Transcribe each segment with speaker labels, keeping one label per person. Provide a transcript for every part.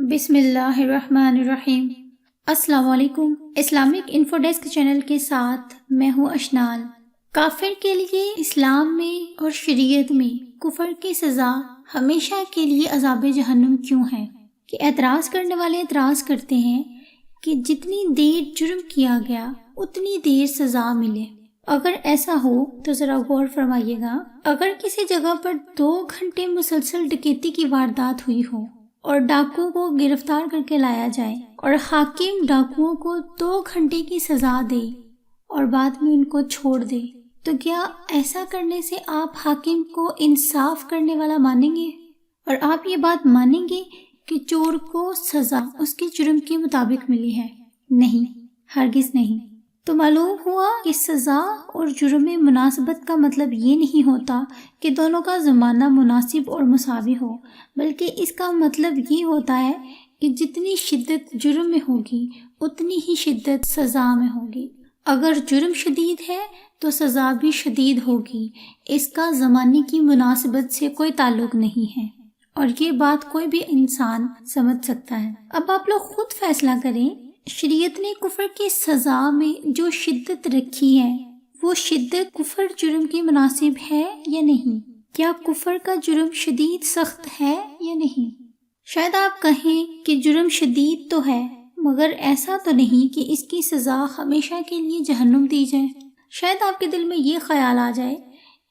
Speaker 1: بسم اللہ الرحمن الرحیم۔ السلام علیکم۔ اسلامک انفو ڈیسک چینل کے ساتھ میں ہوں اشنال۔ کافر کے لیے اسلام میں اور شریعت میں کفر کی سزا ہمیشہ کے لیے عذاب جہنم کیوں ہے؟ کہ اعتراض کرنے والے اعتراض کرتے ہیں کہ جتنی دیر جرم کیا گیا اتنی دیر سزا ملے۔ اگر ایسا ہو تو ذرا غور فرمائیے گا، اگر کسی جگہ پر 2 گھنٹے مسلسل ڈکیتی کی واردات ہوئی ہو اور ڈاکوؤں کو گرفتار کر کے لایا جائے اور حاکم ڈاکوؤں کو 2 گھنٹے کی سزا دے اور بعد میں ان کو چھوڑ دے، تو کیا ایسا کرنے سے آپ حاکم کو انصاف کرنے والا مانیں گے؟ اور آپ یہ بات مانیں گے کہ چور کو سزا اس کے جرم کے مطابق ملی ہے؟ نہیں، ہرگز نہیں۔ تو معلوم ہوا کہ سزا اور جرم میں مناسبت کا مطلب یہ نہیں ہوتا کہ دونوں کا زمانہ مناسب اور مساوی ہو، بلکہ اس کا مطلب یہ ہوتا ہے کہ جتنی شدت جرم میں ہوگی اتنی ہی شدت سزا میں ہوگی۔ اگر جرم شدید ہے تو سزا بھی شدید ہوگی، اس کا زمانے کی مناسبت سے کوئی تعلق نہیں ہے، اور یہ بات کوئی بھی انسان سمجھ سکتا ہے۔ اب آپ لوگ خود فیصلہ کریں، شریعت نے کفر کی سزا میں جو شدت رکھی ہے وہ شدت کفر جرم کی مناسب ہے یا نہیں؟ کیا کفر کا جرم شدید سخت ہے یا نہیں؟ شاید آپ کہیں کہ جرم شدید تو ہے، مگر ایسا تو نہیں کہ اس کی سزا ہمیشہ کے لیے جہنم دی جائے۔ شاید آپ کے دل میں یہ خیال آ جائے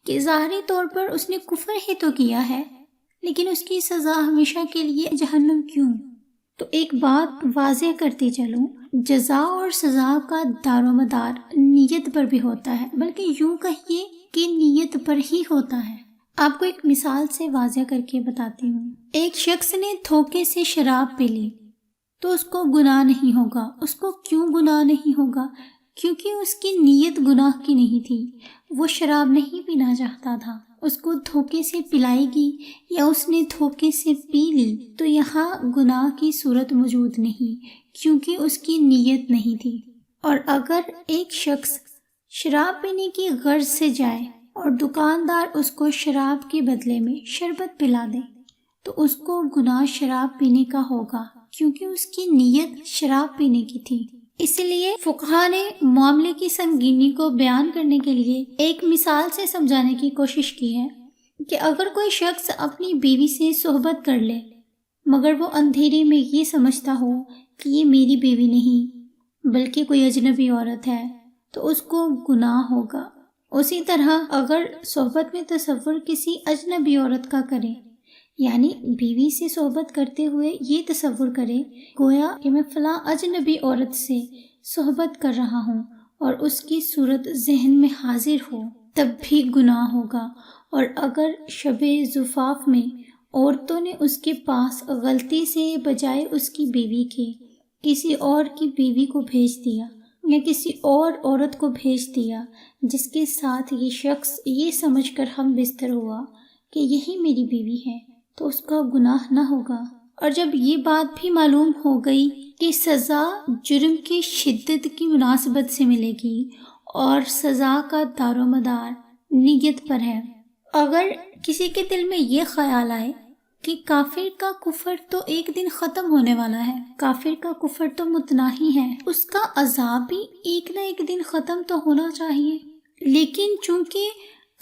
Speaker 1: کہ ظاہری طور پر اس نے کفر ہی تو کیا ہے، لیکن اس کی سزا ہمیشہ کے لیے جہنم کیوں؟ تو ایک بات واضح کرتی چلوں، جزا اور سزا کا دار و مدار نیت پر بھی ہوتا ہے، بلکہ یوں کہیے کہ نیت پر ہی ہوتا ہے۔ آپ کو ایک مثال سے واضح کر کے بتاتی ہوں۔ ایک شخص نے دھوکے سے شراب پی لی تو اس کو گناہ نہیں ہوگا۔ اس کو کیوں گناہ نہیں ہوگا؟ کیونکہ اس کی نیت گناہ کی نہیں تھی، وہ شراب نہیں پینا چاہتا تھا۔ اس کو دھوکے سے پلائی گئی یا اس نے دھوکے سے پی لی تو یہاں گناہ کی صورت موجود نہیں، کیونکہ اس کی نیت نہیں تھی۔ اور اگر ایک شخص شراب پینے کی غرض سے جائے اور دکاندار اس کو شراب کے بدلے میں شربت پلا دے تو اس کو گناہ شراب پینے کا ہوگا، کیونکہ اس کی نیت شراب پینے کی تھی۔ اس لیے فقہا نے معاملے کی سنگینی کو بیان کرنے کے لیے ایک مثال سے سمجھانے کی کوشش کی ہے کہ اگر کوئی شخص اپنی بیوی سے صحبت کر لے مگر وہ اندھیرے میں یہ سمجھتا ہو کہ یہ میری بیوی نہیں بلکہ کوئی اجنبی عورت ہے تو اس کو گناہ ہوگا۔ اسی طرح اگر صحبت میں تصور کسی اجنبی عورت کا کرے، یعنی بیوی سے صحبت کرتے ہوئے یہ تصور کرے گویا کہ میں فلاں اجنبی عورت سے صحبت کر رہا ہوں اور اس کی صورت ذہن میں حاضر ہو، تب بھی گناہ ہوگا۔ اور اگر شب زفاف میں عورتوں نے اس کے پاس غلطی سے بجائے اس کی بیوی کے کسی اور کی بیوی کو بھیج دیا یا کسی اور عورت کو بھیج دیا جس کے ساتھ یہ شخص یہ سمجھ کر ہم بستر ہوا کہ یہی میری بیوی ہے، تو اس کا گناہ نہ ہوگا۔ اور جب یہ بات بھی معلوم ہو گئی کہ سزا جرم کی شدت کی مناسبت سے ملے گی اور سزا کا دار و مدار نیت پر ہے، اگر کسی کے دل میں یہ خیال آئے کہ کافر کا کفر تو ایک دن ختم ہونے والا ہے، کافر کا کفر تو متناہی ہے، اس کا عذاب بھی ایک نہ ایک دن ختم تو ہونا چاہیے، لیکن چونکہ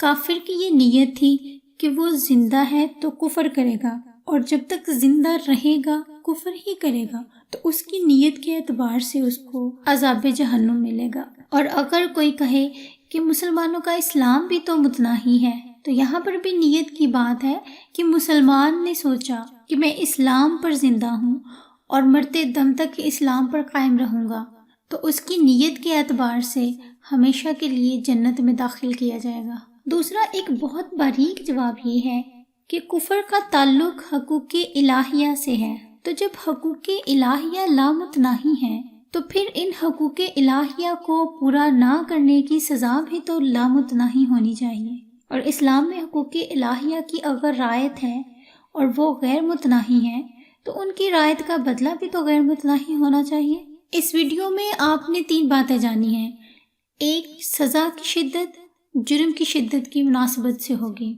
Speaker 1: کافر کی یہ نیت تھی کہ وہ زندہ ہے تو کفر کرے گا اور جب تک زندہ رہے گا کفر ہی کرے گا، تو اس کی نیت کے اعتبار سے اس کو عذاب جہنم ملے گا۔ اور اگر کوئی کہے کہ مسلمانوں کا اسلام بھی تو متناہی ہے، تو یہاں پر بھی نیت کی بات ہے کہ مسلمان نے سوچا کہ میں اسلام پر زندہ ہوں اور مرتے دم تک اسلام پر قائم رہوں گا، تو اس کی نیت کے اعتبار سے ہمیشہ کے لیے جنت میں داخل کیا جائے گا۔ دوسرا ایک بہت باریک جواب یہ ہے کہ کفر کا تعلق حقوق الہیہ سے ہے، تو جب حقوق الہیہ لامتناہی ہیں تو پھر ان حقوق الہیہ کو پورا نہ کرنے کی سزا بھی تو لامتناہی ہونی چاہیے۔ اور اسلام میں حقوق الہیہ کی اگر رعایت ہے اور وہ غیر متناہی ہے تو ان کی رعایت کا بدلہ بھی تو غیر متناہی ہونا چاہیے۔ اس ویڈیو میں آپ نے 3 باتیں جانی ہیں۔ ایک، سزا کی شدت جرم کی شدت کی مناسبت سے ہوگی،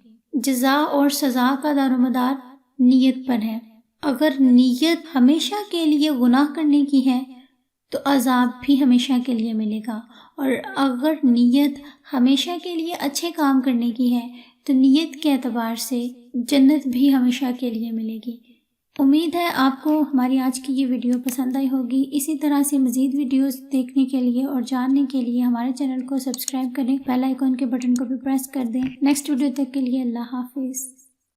Speaker 1: جزا اور سزا کا دار و مدار نیت پر ہے۔ اگر نیت ہمیشہ کے لیے گناہ کرنے کی ہے تو عذاب بھی ہمیشہ کے لیے ملے گا، اور اگر نیت ہمیشہ کے لیے اچھے کام کرنے کی ہے تو نیت کے اعتبار سے جنت بھی ہمیشہ کے لیے ملے گی۔ امید ہے آپ کو ہماری آج کی یہ ویڈیو پسند آئی ہوگی۔ اسی طرح سے مزید ویڈیوز دیکھنے کے لیے اور جاننے کے لیے ہمارے چینل کو سبسکرائب کریں، بیل آئیکن کے بٹن کو بھی پریس کر دیں۔ نیکسٹ ویڈیو تک کے لیے اللہ حافظ۔